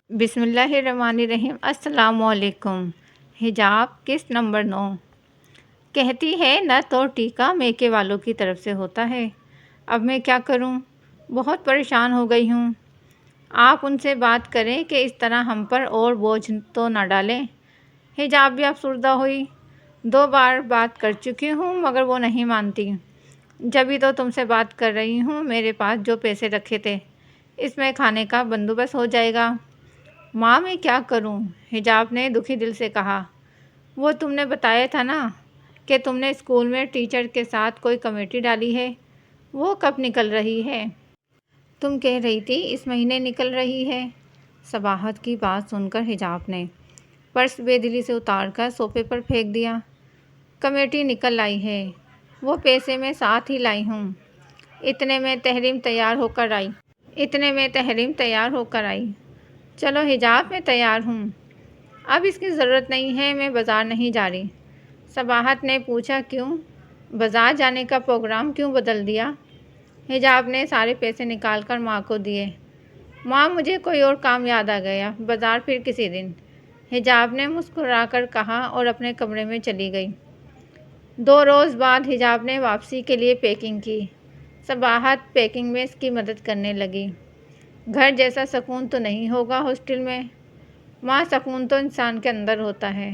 بسم اللہ الرحمن الرحیم۔ السلام علیکم۔ حجاب قسط نمبر 9 کہتی ہے نہ تو ٹیکہ میکے والوں کی طرف سے ہوتا ہے۔ اب میں کیا کروں؟ بہت پریشان ہو گئی ہوں۔ آپ ان سے بات کریں کہ اس طرح ہم پر اور بوجھ تو نہ ڈالیں۔ حجاب بھی افسردہ ہوئی۔ 2 بار بات کر چکی ہوں مگر وہ نہیں مانتی۔ جبھی تو تم سے بات کر رہی ہوں۔ میرے پاس جو پیسے رکھے تھے اس میں کھانے کا بندوبست ہو جائے گا۔ ماں میں کیا کروں؟ حجاب نے دکھی دل سے کہا۔ وہ تم نے بتایا تھا نا کہ تم نے اسکول میں ٹیچر کے ساتھ کوئی کمیٹی ڈالی ہے، وہ کب نکل رہی ہے؟ تم کہہ رہی تھی اس مہینے نکل رہی ہے۔ صباحت کی بات سن کر حجاب نے پرس بے دلی سے اتار کر صوفے پر پھینک دیا۔ کمیٹی نکل آئی ہے، وہ پیسے میں ساتھ ہی لائی ہوں۔ اتنے میں تحریم تیار ہو کر آئی۔ چلو حجاب میں تیار ہوں، اب اس کی ضرورت نہیں ہے، میں بازار نہیں جا رہی۔ صباحت نے پوچھا کیوں؟ بازار جانے کا پروگرام کیوں بدل دیا؟ حجاب نے سارے پیسے نکال کر ماں کو دیے۔ ماں مجھے کوئی اور کام یاد آ گیا، بازار پھر کسی دن، حجاب نے مسکرا کر کہا اور اپنے کمرے میں چلی گئی۔ 2 روز بعد حجاب نے واپسی کے لیے پیکنگ کی۔ صباحت پیکنگ میں اس کی مدد کرنے لگی۔ گھر جیسا سکون تو نہیں ہوگا ہاسٹل میں؟ ماں سکون تو انسان کے اندر ہوتا ہے،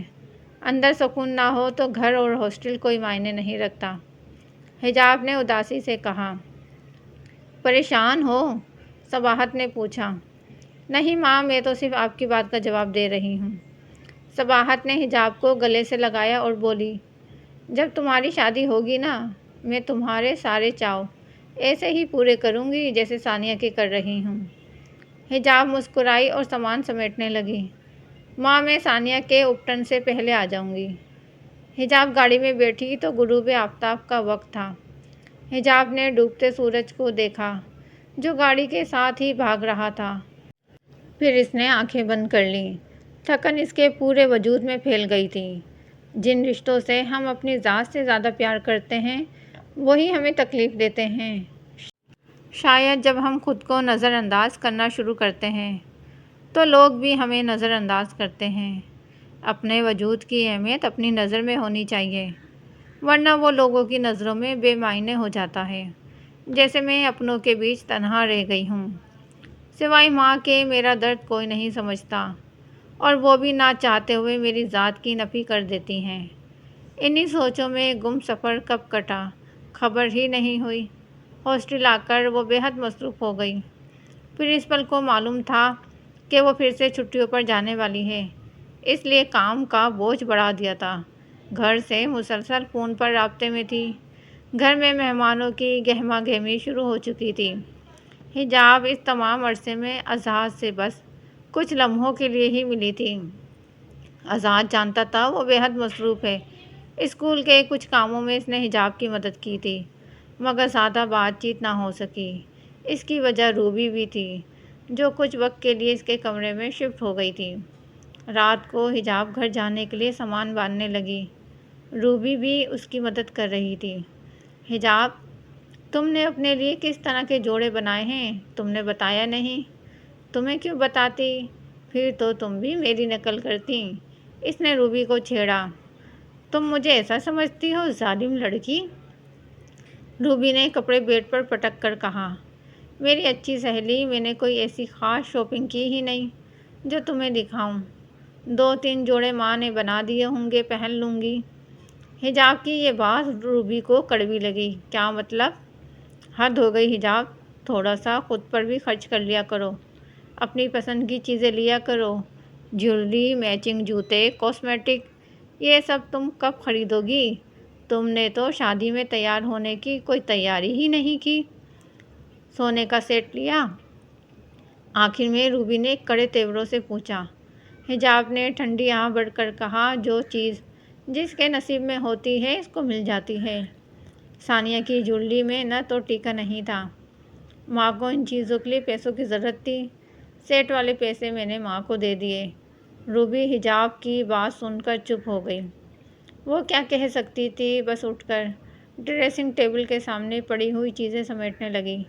اندر سکون نہ ہو تو گھر اور ہاسٹل کوئی معنی نہیں رکھتا۔ حجاب نے اداسی سے کہا۔ پریشان ہو؟ صباحت نے پوچھا۔ نہیں ماں، میں تو صرف آپ کی بات کا جواب دے رہی ہوں۔ صباحت نے حجاب کو گلے سے لگایا اور بولی، جب تمہاری شادی ہوگی نا، میں تمہارے سارے چاؤ ایسے ہی پورے کروں گی جیسے ثانیہ کے کر رہی ہوں۔ حجاب مسکرائی اور سامان سمیٹنے لگی۔ ماں میں ثانیہ کے اپٹن سے پہلے آ جاؤں گی۔ حجاب گاڑی میں بیٹھی تو غروب آفتاب کا وقت تھا۔ حجاب نے ڈوبتے سورج کو دیکھا جو گاڑی کے ساتھ ہی بھاگ رہا تھا۔ پھر اس نے آنکھیں بند کر لیں۔ تھکن اس کے پورے وجود میں پھیل گئی تھی۔ جن رشتوں سے ہم اپنی ذات سے زیادہ پیار کرتے ہیں وہی ہمیں تکلیف دیتے ہیں۔ شاید جب ہم خود کو نظر انداز کرنا شروع کرتے ہیں تو لوگ بھی ہمیں نظر انداز کرتے ہیں۔ اپنے وجود کی اہمیت اپنی نظر میں ہونی چاہیے، ورنہ وہ لوگوں کی نظروں میں بے معنی ہو جاتا ہے۔ جیسے میں اپنوں کے بیچ تنہا رہ گئی ہوں، سوائے ماں کے میرا درد کوئی نہیں سمجھتا، اور وہ بھی نہ چاہتے ہوئے میری ذات کی نفی کر دیتی ہیں۔ انہی سوچوں میں گم سفر کب کٹا خبر ہی نہیں ہوئی۔ ہاسٹل آ کر وہ بے حد مصروف ہو گئی۔ پرنسپل کو معلوم تھا کہ وہ پھر سے چھٹیوں پر جانے والی ہے، اس لیے کام کا بوجھ بڑھا دیا تھا۔ گھر سے مسلسل فون پر رابطے میں تھی۔ گھر میں مہمانوں کی گہما گہمی شروع ہو چکی تھی۔ حجاب اس تمام عرصے میں اذہان سے بس کچھ لمحوں کے لیے ہی ملی تھی۔ اذہان جانتا تھا وہ بے حد مصروف ہے۔ اسکول کے کچھ کاموں میں اس نے حجاب کی مدد کی تھی مگر زیادہ بات چیت نہ ہو سکی۔ اس کی وجہ روبی بھی تھی جو کچھ وقت کے لیے اس کے کمرے میں شفٹ ہو گئی تھی۔ رات کو حجاب گھر جانے کے لیے سامان باندھنے لگی۔ روبی بھی اس کی مدد کر رہی تھی۔ حجاب، تم نے اپنے لیے کس طرح کے جوڑے بنائے ہیں تم نے بتایا نہیں؟ تمہیں کیوں بتاتی، پھر تو تم بھی میری نقل کرتی۔ اس نے روبی کو چھیڑا۔ تم مجھے ایسا سمجھتی ہو ظالم لڑکی؟ روبی نے کپڑے بیڈ پر پٹک کر کہا۔ میری اچھی سہیلی، میں نے کوئی ایسی خاص شاپنگ کی ہی نہیں جو تمہیں دکھاؤں۔ 2-3 جوڑے ماں نے بنا دیے ہوں گے، پہن لوں گی۔ حجاب کی یہ بات روبی کو کڑوی لگی۔ کیا مطلب؟ حد ہو گئی حجاب، تھوڑا سا خود پر بھی خرچ کر لیا کرو، اپنی پسند کی چیزیں لیا کرو، جیولری، میچنگ جوتے، کاسمیٹک، یہ سب تم کب خریدو گی؟ تم نے تو شادی میں تیار ہونے کی کوئی تیاری ہی نہیں کی۔ سونے کا سیٹ لیا؟ آخر میں روبی نے کڑے تیوروں سے پوچھا۔ حجاب نے ٹھنڈی آنکھ بھر کر کہا، جو چیز جس کے نصیب میں ہوتی ہے اس کو مل جاتی ہے۔ ثانیہ کی جیولری میں نہ تو ٹیکا نہیں تھا۔ ماں کو ان چیزوں کے لیے پیسوں کی ضرورت تھی، سیٹ والے پیسے میں نے ماں کو دے دیے۔ روبی حجاب کی بات سن کر چپ ہو گئی۔ وہ کیا کہہ سکتی تھی؟ بس اٹھ کر ڈریسنگ ٹیبل کے سامنے پڑی ہوئی چیزیں سمیٹنے لگی۔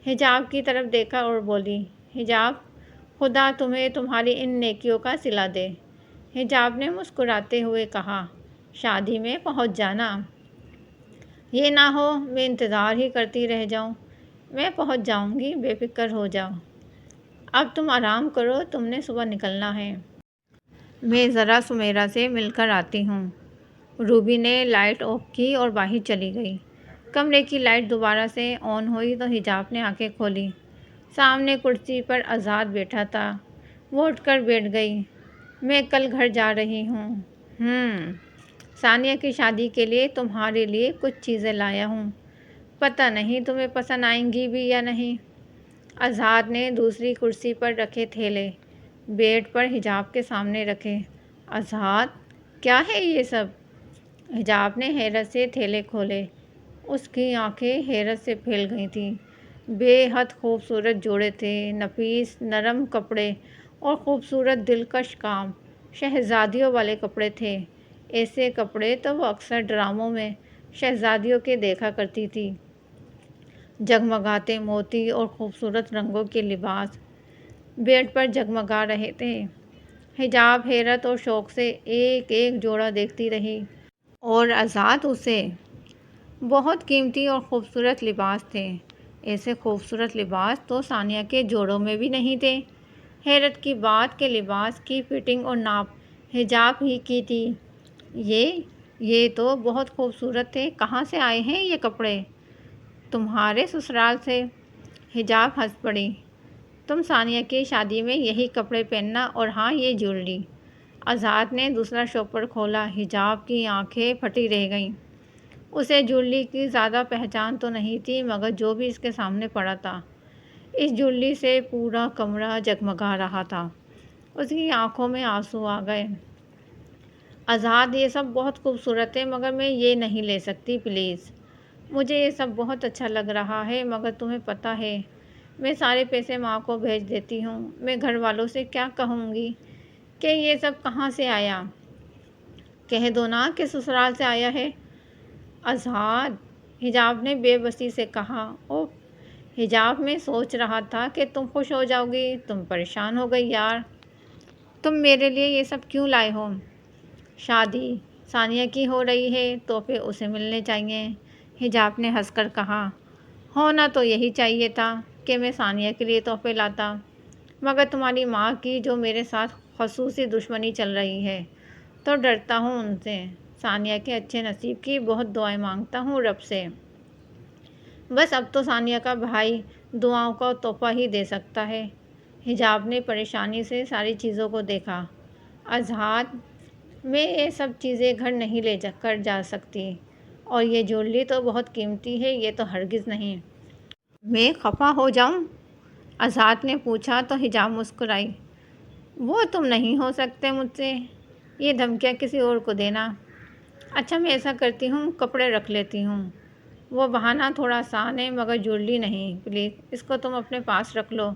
حجاب کی طرف دیکھا اور بولی، حجاب، خدا تمہیں تمہاری ان نیکیوں کا صلہ دے۔ حجاب نے مسکراتے ہوئے کہا، شادی میں پہنچ جانا۔ یہ نہ ہو میں انتظار ہی کرتی رہ جاؤں۔ میں پہنچ جاؤں گی، بے فکر ہو جاؤ۔ اب تم آرام کرو، تم نے صبح نکلنا ہے۔ میں ذرا سمیرا سے مل کر آتی ہوں۔ روبی نے لائٹ آف کی اور باہر چلی گئی۔ کمرے کی لائٹ دوبارہ سے آن ہوئی تو حجاب نے آنکھیں کھولی۔ سامنے کرسی پر آزاد بیٹھا تھا۔ وہ اٹھ کر بیٹھ گئی۔ میں کل گھر جا رہی ہوں۔ ثانیہ کی شادی کے لیے تمہارے لیے کچھ چیزیں لایا ہوں۔ پتہ نہیں تمہیں پسند آئیں گی بھی یا نہیں۔ آزاد نے دوسری کرسی پر رکھے تھیلے بیڈ پر حجاب کے سامنے رکھے۔ آزاد، کیا ہے یہ سب؟ حجاب نے حیرت سے تھیلے کھولے۔ اس کی آنکھیں حیرت سے پھیل گئی تھیں۔ بے حد خوبصورت جوڑے تھے، نفیس نرم کپڑے اور خوبصورت دلکش کام، شہزادیوں والے کپڑے تھے۔ ایسے کپڑے تو وہ اکثر ڈراموں میں شہزادیوں کے دیکھا کرتی تھی۔ جگمگاتے موتی اور خوبصورت رنگوں کے لباس بیڈ پر جگمگا رہے تھے۔ حجاب حیرت اور شوق سے ایک ایک جوڑا دیکھتی رہی، اور آزاد اسے۔ بہت قیمتی اور خوبصورت لباس تھے۔ ایسے خوبصورت لباس تو ثانیہ کے جوڑوں میں بھی نہیں تھے۔ حیرت کی بات کہ لباس کی فٹنگ اور ناپ حجاب ہی کی تھی۔ یہ تو بہت خوبصورت تھے۔ کہاں سے آئے ہیں یہ کپڑے؟ تمہارے سسرال سے۔ حجاب ہنس پڑی۔ تم ثانیہ کی شادی میں یہی کپڑے پہننا، اور ہاں یہ جیولری۔ آزاد نے دوسرا شوپر کھولا۔ حجاب کی آنکھیں پھٹی رہ گئیں۔ اسے جیولری کی زیادہ پہچان تو نہیں تھی، مگر جو بھی اس کے سامنے پڑا تھا، اس جیولری سے پورا کمرہ جگمگا رہا تھا۔ اس کی آنکھوں میں آنسو آ گئے۔ آزاد، یہ سب بہت خوبصورت ہے، مگر میں یہ نہیں لے سکتی، پلیز۔ مجھے یہ سب بہت اچھا لگ رہا ہے، مگر تمہیں پتہ ہے میں سارے پیسے ماں کو بھیج دیتی ہوں۔ میں گھر والوں سے کیا کہوں گی کہ یہ سب کہاں سے آیا؟ کہہ دو نا کہ سسرال سے آیا ہے۔ آزاد، حجاب نے بے بسی سے کہا۔ اوہ حجاب، میں سوچ رہا تھا کہ تم خوش ہو جاؤ گی، تم پریشان ہو گئی یار۔ تم میرے لیے یہ سب کیوں لائے ہو؟ شادی ثانیہ کی ہو رہی ہے، تحفے اسے ملنے چاہیے۔ حجاب نے ہنس کر کہا، ہونا تو یہی چاہیے تھا کہ میں ثانیہ کے لیے تحفے لاتا، مگر تمہاری ماں کی جو میرے ساتھ خصوصی دشمنی چل رہی ہے تو ڈرتا ہوں ان سے۔ ثانیہ کے اچھے نصیب کی بہت دعائیں مانگتا ہوں رب سے۔ بس اب تو ثانیہ کا بھائی دعاؤں کا تحفہ ہی دے سکتا ہے۔ حجاب نے پریشانی سے ساری چیزوں کو دیکھا۔ آزاد، میں یہ سب چیزیں گھر نہیں لے کر جا سکتی، اور یہ جیولری تو بہت قیمتی ہے، یہ تو ہرگز نہیں۔ میں خفا ہو جاؤں؟ آزاد نے پوچھا تو حجاب مسکرائی۔ وہ تم نہیں ہو سکتے مجھ سے، یہ دھمکیاں کسی اور کو دینا۔ اچھا میں ایسا کرتی ہوں، کپڑے رکھ لیتی ہوں۔ وہ بہانہ تھوڑا آسان ہے، مگر جیولری نہیں، پلیز اس کو تم اپنے پاس رکھ لو۔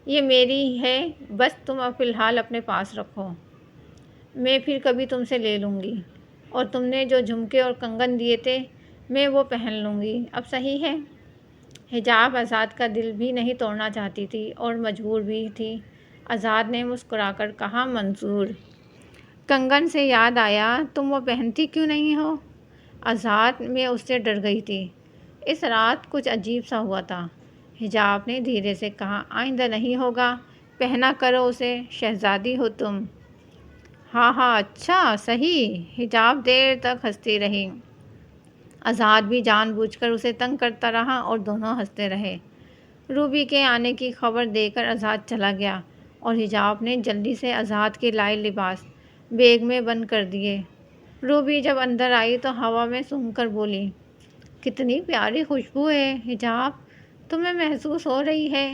یہ میری ہے، بس تم اب فی الحال اپنے پاس رکھو، میں پھر کبھی تم سے لے لوں گی۔ اور تم نے جو جھمکے اور کنگن دیے تھے میں وہ پہن لوں گی، اب صحیح ہے؟ حجاب آزاد کا دل بھی نہیں توڑنا چاہتی تھی اور مجبور بھی تھی۔ آزاد نے مسکرا کر کہا، منظور۔ کنگن سے یاد آیا، تم وہ پہنتی کیوں نہیں ہو؟ آزاد، میں اس سے ڈر گئی تھی، اس رات کچھ عجیب سا ہوا تھا۔ حجاب نے دھیرے سے کہا، آئندہ نہیں ہوگا، پہنا کرو اسے، شہزادی ہو تم۔ ہاں ہاں اچھا صحیح۔ حجاب دیر تک ہنستی رہی۔ آزاد بھی جان بوجھ کر اسے تنگ کرتا رہا اور دونوں ہنستے رہے۔ روبی کے آنے کی خبر دے کر آزاد چلا گیا، اور حجاب نے جلدی سے آزاد کے لائے لباس بیگ میں بند کر دیے۔ روبی جب اندر آئی تو ہوا میں سونگھ کر بولی، کتنی پیاری خوشبو ہے حجاب، تمہیں محسوس ہو رہی ہے؟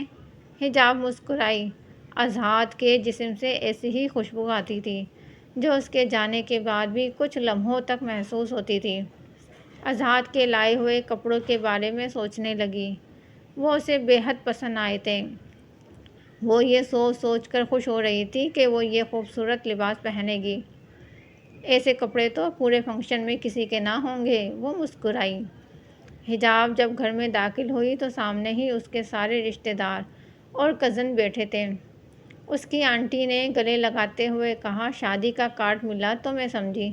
حجاب مسکرائی۔ آزاد کے جسم سے ایسی ہی خوشبو آتی تھی جو اس کے جانے کے بعد بھی کچھ لمحوں تک محسوس ہوتی تھی۔ آزاد کے لائے ہوئے کپڑوں کے بارے میں سوچنے لگی۔ وہ اسے بے حد پسند آئے تھے۔ وہ یہ سوچ سوچ کر خوش ہو رہی تھی کہ وہ یہ خوبصورت لباس پہنے گی۔ ایسے کپڑے تو پورے فنکشن میں کسی کے نہ ہوں گے۔ وہ مسکرائی۔ حجاب جب گھر میں داخل ہوئی تو سامنے ہی اس کے سارے رشتہ دار اور کزن بیٹھے تھے۔ اس کی آنٹی نے گلے لگاتے ہوئے کہا، شادی کا کارڈ ملا تو میں سمجھی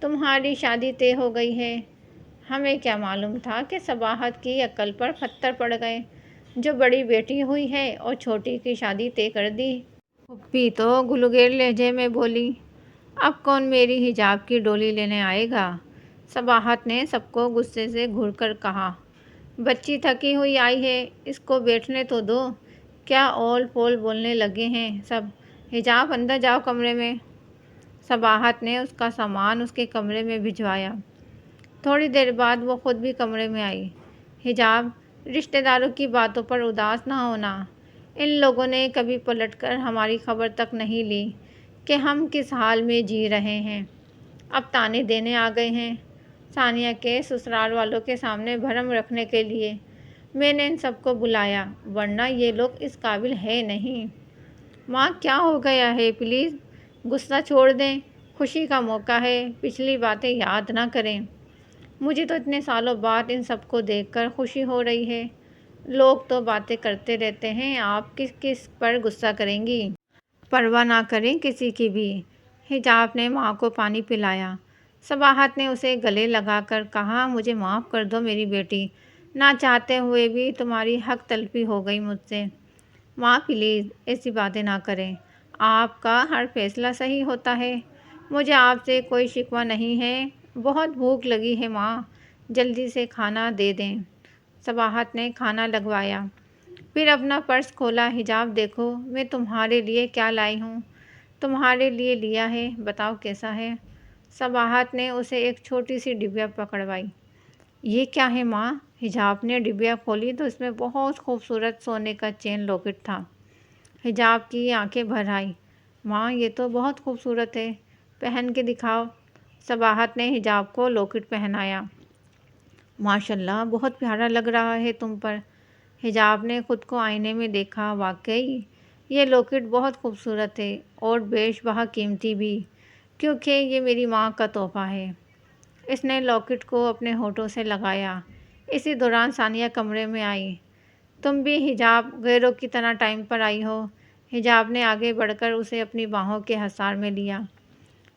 تمہاری شادی طے ہو گئی ہے۔ ہمیں کیا معلوم تھا کہ صباحت کی عقل پر پتھر پڑ گئے، جو بڑی بیٹی ہوئی ہے اور چھوٹی کی شادی طے کر دی۔ پھپھی تو گلگیر لہجے میں بولی، اب کون میری حجاب کی ڈولی لینے آئے گا؟ صباحت نے سب کو غصے سے گھور کر کہا، بچی تھکی ہوئی آئی ہے، اس کو بیٹھنے تو دو۔ کیا اول پول بولنے لگے ہیں سب، حجاب اندر جاؤ کمرے میں۔ صباحت نے اس کا سامان اس کے کمرے میں بھجوایا۔ تھوڑی دیر بعد وہ خود بھی کمرے میں آئی۔ حجاب، رشتہ داروں کی باتوں پر اداس نہ ہونا۔ ان لوگوں نے کبھی پلٹ کر ہماری خبر تک نہیں لی کہ ہم کس حال میں جی رہے ہیں، اب طعنے دینے آ گئے ہیں۔ ثانیہ کے سسرال والوں کے سامنے بھرم رکھنے کے لیے میں نے ان سب کو بلایا، ورنہ یہ لوگ اس قابل ہے نہیں۔ ماں کیا ہو گیا ہے، پلیز غصہ چھوڑ دیں، خوشی کا موقع ہے، پچھلی باتیں یاد نہ کریں۔ مجھے تو اتنے سالوں بعد ان سب کو دیکھ کر خوشی ہو رہی ہے۔ لوگ تو باتیں کرتے رہتے ہیں، آپ کس کس پر غصہ کریں گی؟ پرواہ نہ کریں کسی کی بھی۔ حجاب نے ماں کو پانی پلایا۔ صباحت نے اسے گلے لگا کر کہا، مجھے معاف کر دو میری بیٹی، نہ چاہتے ہوئے بھی تمہاری حق تلفی ہو گئی مجھ سے۔ ماں پلیز ایسی باتیں نہ کریں، آپ کا ہر فیصلہ صحیح ہوتا ہے، مجھے آپ سے کوئی شکوہ نہیں ہے۔ بہت بھوک لگی ہے ماں، جلدی سے کھانا دے دیں۔ صباحت نے کھانا لگوایا، پھر اپنا پرس کھولا۔ حجاب دیکھو میں تمہارے لیے کیا لائی ہوں، تمہارے لیے لیا ہے، بتاؤ کیسا ہے؟ صباحت نے اسے ایک چھوٹی سی ڈبیا پکڑوائی۔ یہ کیا ہے ماں؟ حجاب نے ڈبیا کھولی تو اس میں بہت خوبصورت سونے کا چین لاکٹ تھا۔ حجاب کی آنکھیں بھر آئیں، ماں یہ تو بہت خوبصورت ہے، پہن کے دکھاؤ۔ صباحت نے حجاب کو لاکٹ پہنایا۔ ماشاءاللہ بہت پیارا لگ رہا ہے تم پر۔ حجاب نے خود کو آئینے میں دیکھا، واقعی یہ لاکٹ بہت خوبصورت ہے اور بیش بہا قیمتی بھی، کیونکہ یہ میری ماں کا تحفہ ہے۔ اس نے لاکٹ کو اپنے ہونٹوں سے لگایا۔ اسی دوران ثانیہ کمرے میں آئی۔ تم بھی حجاب غیروں کی طرح ٹائم پر آئی ہو۔ حجاب نے آگے بڑھ کر اسے اپنی باہوں کے حصار میں لیا۔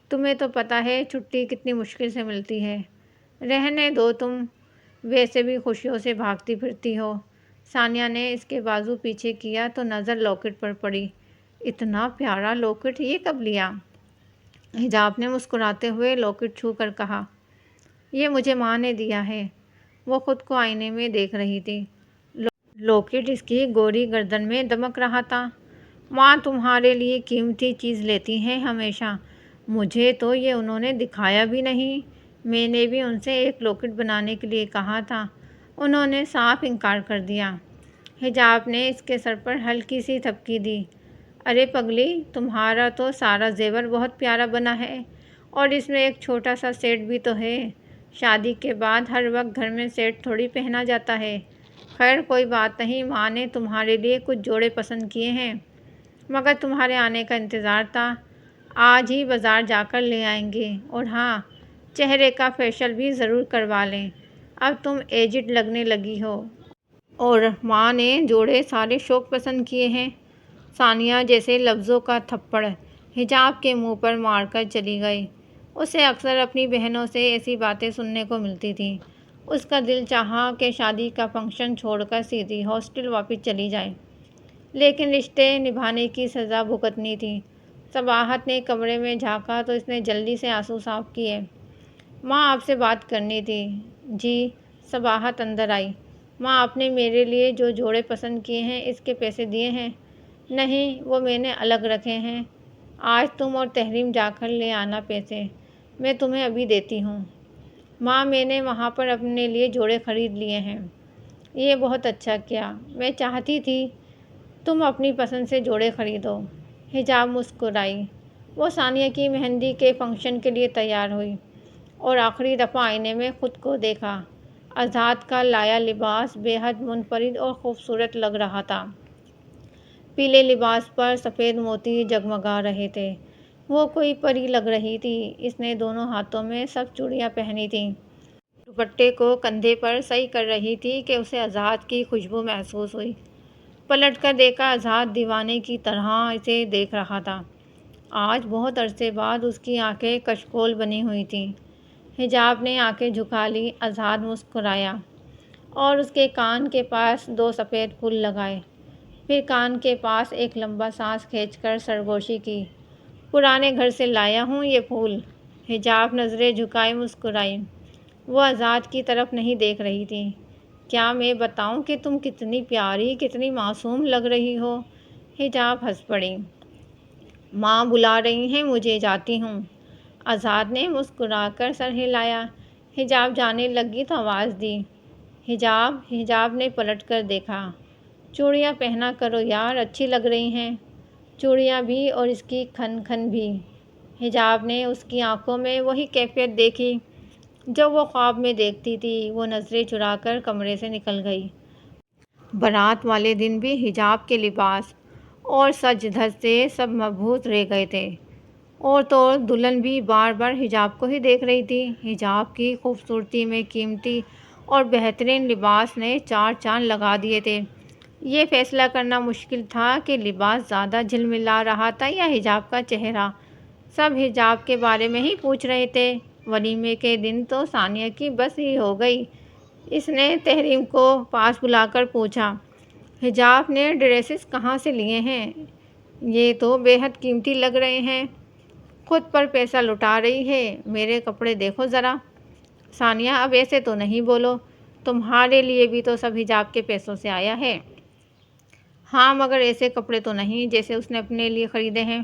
تمہیں تو پتہ ہے چھٹی کتنی مشکل سے ملتی ہے، رہنے دو، تم ویسے بھی خوشیوں سے بھاگتی پھرتی ہو۔ ثانیہ نے اس کے بازو پیچھے کیا تو نظر لاکٹ پر پڑی۔ اتنا پیارا لاکٹ یہ کب لیا؟ حجاب نے مسکراتے ہوئے لاکٹ چھو کر کہا، یہ مجھے ماں نے دیا ہے۔ وہ خود کو آئینے میں دیکھ رہی تھی۔ لاکٹ اس کی گوری گردن میں دمک رہا تھا۔ ماں تمہارے لیے قیمتی چیز لیتی ہیں ہمیشہ، مجھے تو یہ انہوں نے دکھایا بھی نہیں۔ میں نے بھی ان سے ایک لاکٹ بنانے کے لیے کہا تھا، انہوں نے صاف انکار کر دیا۔ حجاب نے اس کے سر پر ہلکی سی تھپکی دی۔ ارے پگلی، تمہارا تو سارا زیور بہت پیارا بنا ہے، اور اس میں ایک چھوٹا سا سیٹ بھی تو ہے۔ شادی کے بعد ہر وقت گھر میں سیٹ تھوڑی پہنا جاتا ہے۔ خیر کوئی بات نہیں، ماں نے تمہارے لیے کچھ جوڑے پسند کیے ہیں، مگر تمہارے آنے کا انتظار تھا، آج ہی بازار جا کر لے آئیں گے۔ اور ہاں، چہرے کا فیشل بھی ضرور کروا لیں، اب تم ایجڈ لگنے لگی ہو۔ اور ماں نے جوڑے سارے شوق پسند کیے ہیں۔ ثانیہ جیسے لفظوں کا تھپڑ حجاب کے منہ پر مار کر چلی گئی۔ اسے اکثر اپنی بہنوں سے ایسی باتیں سننے کو ملتی تھیں۔ اس کا دل چاہا کہ شادی کا فنکشن چھوڑ کر سیدھی ہاسٹل واپس چلی جائے، لیکن رشتے نبھانے کی سزا بھگتنی تھی۔ صباحت نے کمرے میں جھانکا تو اس نے جلدی سے آنسو صاف کیے۔ ماں آپ سے بات کرنی تھی۔ جی؟ صباحت اندر آئی۔ ماں آپ نے میرے لیے جو جوڑے پسند کیے ہیں اس کے پیسے دیے ہیں؟ نہیں، وہ میں نے الگ رکھے ہیں، آج تم اور تحریم جا کر لے آنا پیسے، میں تمہیں ابھی دیتی ہوں۔ ماں میں نے وہاں پر اپنے لیے جوڑے خرید لیے ہیں۔ یہ بہت اچھا کیا، میں چاہتی تھی تم اپنی پسند سے جوڑے خریدو۔ حجاب مسکرائی۔ وہ ثانیہ کی مہندی کے فنکشن کے لیے تیار ہوئی اور آخری دفعہ آئینے میں خود کو دیکھا۔ آزاد کا لایا لباس بے حد منفرد اور خوبصورت لگ رہا تھا۔ پیلے لباس پر سفید موتی جگمگا رہے تھے، وہ کوئی پری لگ رہی تھی۔ اس نے دونوں ہاتھوں میں سب چوڑیاں پہنی تھیں، دوپٹے کو کندھے پر صحیح کر رہی تھی کہ اسے آزاد کی خوشبو محسوس ہوئی۔ پلٹ کر دیکھا، اذہان دیوانے کی طرح اسے دیکھ رہا تھا۔ آج بہت عرصے بعد اس کی آنکھیں کشکول بنی ہوئی تھیں۔ حجاب نے آنکھیں جھکا لی، اذہان مسکرایا اور اس کے کان کے پاس 2 سفید پھول لگائے۔ پھر کان کے پاس ایک لمبا سانس کھینچ کر سرگوشی کی۔ پرانے گھر سے لایا ہوں یہ پھول۔ حجاب نظریں جھکائے مسکرائی۔ وہ اذہان کی طرف نہیں دیکھ رہی تھی۔ کیا میں بتاؤں کہ تم کتنی پیاری، کتنی معصوم لگ رہی ہو؟ حجاب ہنس پڑی۔ ماں بلا رہی ہیں مجھے، جاتی ہوں۔ اذہان نے مسکرا کر سر ہلایا۔ حجاب جانے لگی تو آواز دی، حجاب نے پلٹ کر دیکھا۔ چوڑیاں پہنا کرو یار، اچھی لگ رہی ہیں۔ چوڑیاں بھی اور اس کی کھن کھن بھی۔ حجاب نے اس کی آنکھوں میں وہی کیفیت دیکھی جو وہ خواب میں دیکھتی تھی۔ وہ نظریں چرا کر کمرے سے نکل گئی۔ بارات والے دن بھی حجاب کے لباس اور سج دھج سے سب مبہوت رہ گئے تھے، اور تو دلہن بھی بار بار حجاب کو ہی دیکھ رہی تھی۔ حجاب کی خوبصورتی میں قیمتی اور بہترین لباس نے 4 چاند لگا دیے تھے۔ یہ فیصلہ کرنا مشکل تھا کہ لباس زیادہ جھلملا رہا تھا یا حجاب کا چہرہ۔ سب حجاب کے بارے میں ہی پوچھ رہے تھے۔ ولیمے کے دن تو ثانیہ کی بس ہی ہو گئی۔ اس نے تحریم کو پاس بلا کر پوچھا، حجاب نے ڈریسز کہاں سے لیے ہیں؟ یہ تو بے حد قیمتی لگ رہے ہیں۔ خود پر پیسہ لٹا رہی ہے، میرے کپڑے دیکھو ذرا۔ ثانیہ اب ایسے تو نہیں بولو، تمہارے لیے بھی تو سب حجاب کے پیسوں سے آیا ہے۔ ہاں مگر ایسے کپڑے تو نہیں جیسے اس نے اپنے لیے خریدے ہیں۔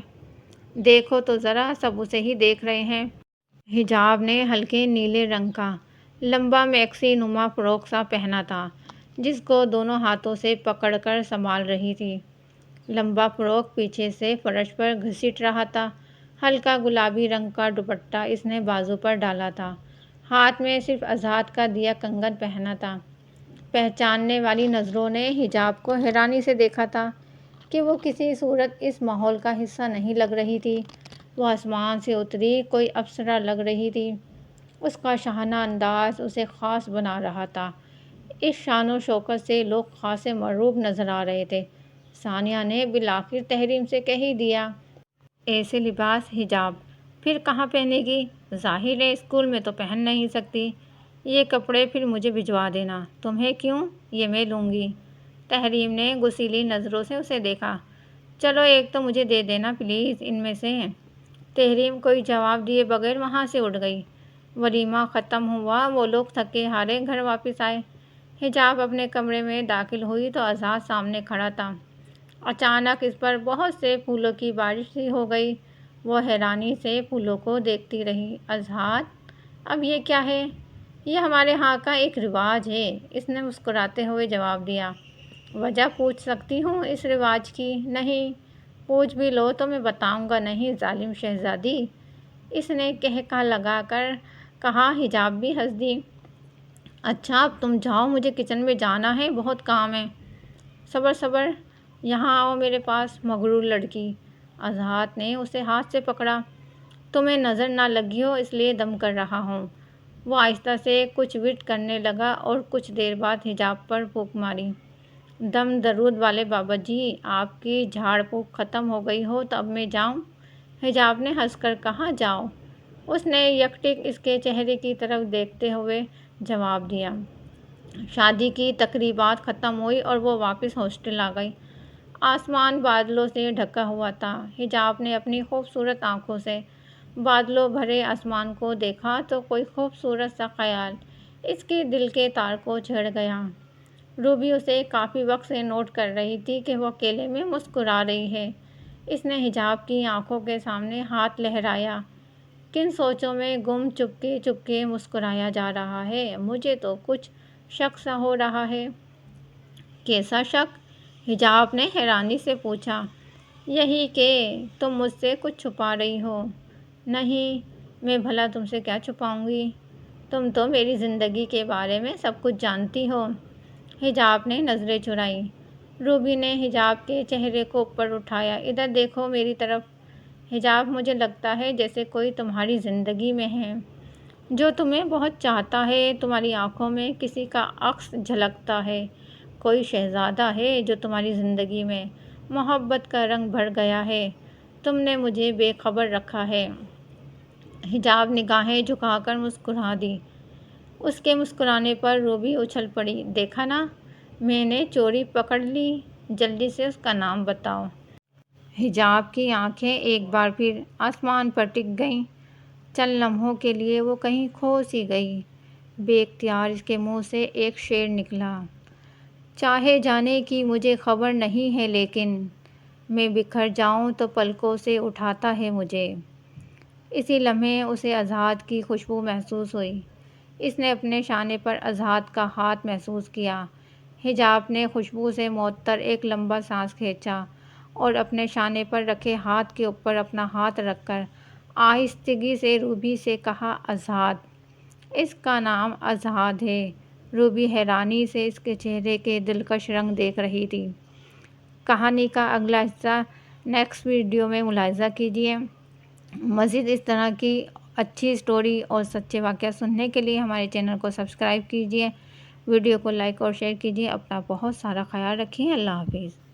دیکھو تو ذرا، سب اسے ہی دیکھ رہے ہیں۔ حجاب نے ہلکے نیلے رنگ کا لمبا میکسی نما فراک سا پہنا تھا، جس کو دونوں ہاتھوں سے پکڑ کر سنبھال رہی تھی۔ لمبا فراک پیچھے سے فرش پر گھسیٹ رہا تھا۔ ہلکا گلابی رنگ کا دوپٹہ اس نے بازو پر ڈالا تھا۔ ہاتھ میں صرف اذہان کا دیا کنگن پہنا تھا۔ پہچاننے والی نظروں نے حجاب کو حیرانی سے دیکھا تھا کہ وہ کسی صورت اس ماحول کا حصہ نہیں لگ رہی تھی۔ وہ آسمان سے اتری کوئی اپسرا لگ رہی تھی۔ اس کا شاہانہ انداز اسے خاص بنا رہا تھا۔ اس شان و شوکت سے لوگ خاصے مرعوب نظر آ رہے تھے۔ ثانیہ نے بالآخر تحریم سے کہہ ہی دیا، ایسے لباس حجاب پھر کہاں پہنے گی؟ ظاہر ہے اسکول میں تو پہن نہیں سکتی۔ یہ کپڑے پھر مجھے بھجوا دینا۔ تمہیں کیوں؟ یہ میں لوں گی۔ تحریم نے غصیلی نظروں سے اسے دیکھا۔ چلو ایک تو مجھے دے دینا پلیز ان میں سے۔ تحریم کوئی جواب دیے بغیر وہاں سے اٹھ گئی۔ ولیمہ ختم ہوا، وہ لوگ تھکے ہارے گھر واپس آئے۔ حجاب اپنے کمرے میں داخل ہوئی تو اذہان سامنے کھڑا تھا۔ اچانک اس پر بہت سے پھولوں کی بارش سی ہو گئی۔ وہ حیرانی سے پھولوں کو دیکھتی رہی۔ اذہان، اب یہ کیا ہے؟ یہ ہمارے ہاں کا ایک رواج ہے، اس نے مسکراتے ہوئے جواب دیا۔ وجہ پوچھ سکتی ہوں اس رواج کی؟ نہیں۔ پوچھ بھی لو تو میں بتاؤں گا نہیں ظالم شہزادی، اس نے قہقہہ لگا کر کہا۔ حجاب بھی ہنس دی۔ اچھا اب تم جاؤ، مجھے کچن میں جانا ہے، بہت کام ہے۔ صبر صبر، یہاں آؤ میرے پاس مغرور لڑکی۔ اذہان نے اسے ہاتھ سے پکڑا۔ تمہیں نظر نہ لگی ہو اس لیے دم کر رہا ہوں۔ وہ آہستہ سے کچھ وٹ کرنے لگا اور کچھ دیر بعد حجاب پر پھونک ماری۔ دم درود والے بابا جی، آپ کی جھاڑ پھونک ختم ہو گئی ہو تو اب میں جاؤں؟ حجاب نے ہنس کر کہا، جاؤ۔ اس نے یکٹک اس کے چہرے کی طرف دیکھتے ہوئے جواب دیا۔ شادی کی تقریبات ختم ہوئی اور وہ واپس ہاسٹل آ گئی۔ آسمان بادلوں سے ڈھکا ہوا تھا۔ حجاب نے اپنی خوبصورت آنکھوں سے بادلوں بھرے آسمان کو دیکھا تو کوئی خوبصورت سا خیال اس کے دل کے تار کو چھیڑ گیا۔ روبی اسے کافی وقت سے نوٹ کر رہی تھی کہ وہ اکیلے میں مسکرا رہی ہے۔ اس نے حجاب کی آنکھوں کے سامنے ہاتھ لہرایا۔ کن سوچوں میں گم چپکے چپکے مسکرایا جا رہا ہے؟ مجھے تو کچھ شک سا ہو رہا ہے۔ کیسا شک؟ حجاب نے حیرانی سے پوچھا۔ یہی کہ تم مجھ سے کچھ چھپا رہی ہو۔ نہیں، میں بھلا تم سے کیا چھپاؤں گی؟ تم تو میری زندگی کے بارے میں سب کچھ جانتی ہو۔ حجاب نے نظریں چرائیں۔ روبی نے حجاب کے چہرے کو اوپر اٹھایا۔ ادھر دیکھو میری طرف۔ حجاب، مجھے لگتا ہے جیسے کوئی تمہاری زندگی میں ہے جو تمہیں بہت چاہتا ہے۔ تمہاری آنکھوں میں کسی کا عکس جھلکتا ہے، کوئی شہزادہ ہے جو تمہاری زندگی میں محبت کا رنگ بھر گیا ہے؟ تم نے مجھے بے خبر رکھا ہے۔ حجاب نگاہیں جھکا کر مسکرا دی۔ اس کے مسکرانے پر روبی اچھل پڑی۔ دیکھا نا، میں نے چوری پکڑ لی، جلدی سے اس کا نام بتاؤ۔ حجاب کی آنکھیں ایک بار پھر آسمان پر ٹک گئیں۔ چند لمحوں کے لیے وہ کہیں کھو سی گئی۔ بے اختیار اس کے منہ سے ایک شعر نکلا، چاہے جانے کی مجھے خبر نہیں ہے، لیکن میں بکھر جاؤں تو پلکوں سے اٹھاتا ہے مجھے۔ اسی لمحے اسے اذہان کی خوشبو محسوس ہوئی۔ اس نے اپنے شانے پر اذہان کا ہاتھ محسوس کیا۔ حجاب نے خوشبو سے معطر ایک لمبا سانس کھینچا اور اپنے شانے پر رکھے ہاتھ کے اوپر اپنا ہاتھ رکھ کر آہستگی سے روبی سے کہا، اذہان۔ اس کا نام اذہان ہے۔ روبی حیرانی سے اس کے چہرے کے دلکش رنگ دیکھ رہی تھی۔ کہانی کا اگلا حصہ نیکسٹ ویڈیو میں ملاحظہ کیجیے۔ مزید اس طرح کی اچھی سٹوری اور سچے واقعات سننے کے لیے ہمارے چینل کو سبسکرائب کیجیے، ویڈیو کو لائک اور شیئر کیجیے۔ اپنا بہت سارا خیال رکھیے۔ اللہ حافظ۔